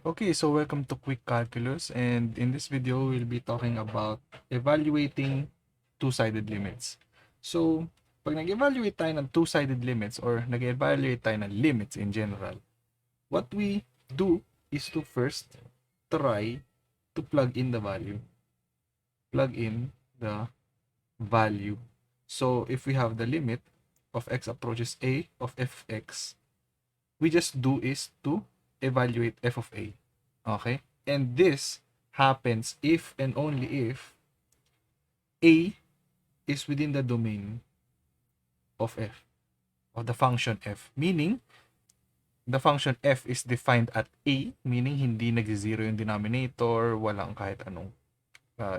Okay, so welcome to Quick Calculus, and in this video, we'll be talking about evaluating two-sided limits. So, pag nag-evaluate tayo ng two-sided limits or nag-evaluate tayo ng limits in general, what we do is to first try to plug in the value. Plug in the value. So, if we have the limit of x approaches a of f of x, we just do is to evaluate f of a. Okay? And this happens if and only if a is within the domain of f, of the function f. Meaning, the function f is defined at a, meaning hindi nag-zero yung denominator, walang kahit anong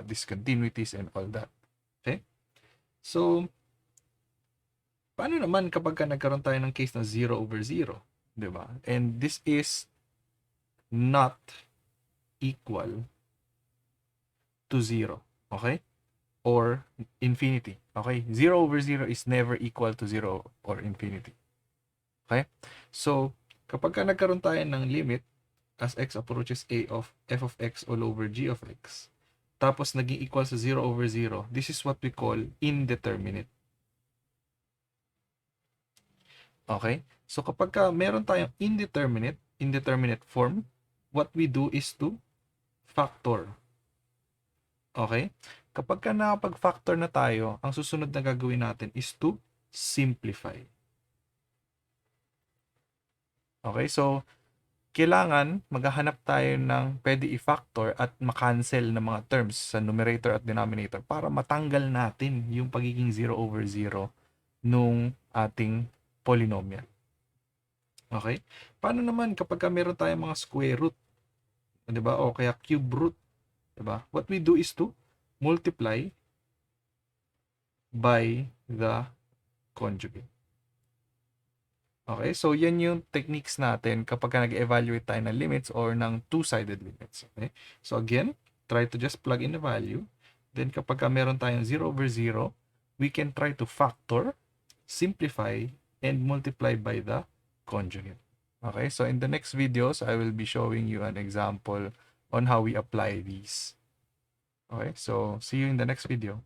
discontinuities and all that. Okay? So, paano naman kapag nagkaroon tayo ng case na 0 over 0? Diba? And this is not equal to 0. Okay? Or infinity. Okay? 0 over 0 is never equal to 0 or infinity. Okay? So, kapag nagkaroon tayo ng limit as x approaches a of f of x all over g of x, tapos naging equal sa 0 over 0, this is what we call indeterminate. Okay? So, kapag meron tayong indeterminate form, what we do is to factor. Okay? Kapag nakapag-factor na tayo, ang susunod na gagawin natin is to simplify. Okay? So, kailangan maghahanap tayo ng pwede i-factor at makancel ng mga terms sa numerator at denominator para matanggal natin yung pagiging 0 over 0 nung ating polynomial. Okay? Paano naman kapag meron tayong mga square root, 'di ba? O kaya cube root, 'di ba? What we do is to multiply by the conjugate. Okay? So, yan yung techniques natin kapag nag-evaluate tayo ng limits or ng two-sided limits. Okay? So, again, try to just plug in the value. Then, kapag meron tayong 0 over 0, we can try to factor, simplify, and multiply by the conjugate. Okay? So, in the next videos, I will be showing you an example on how we apply these. Okay? So, see you in the next video.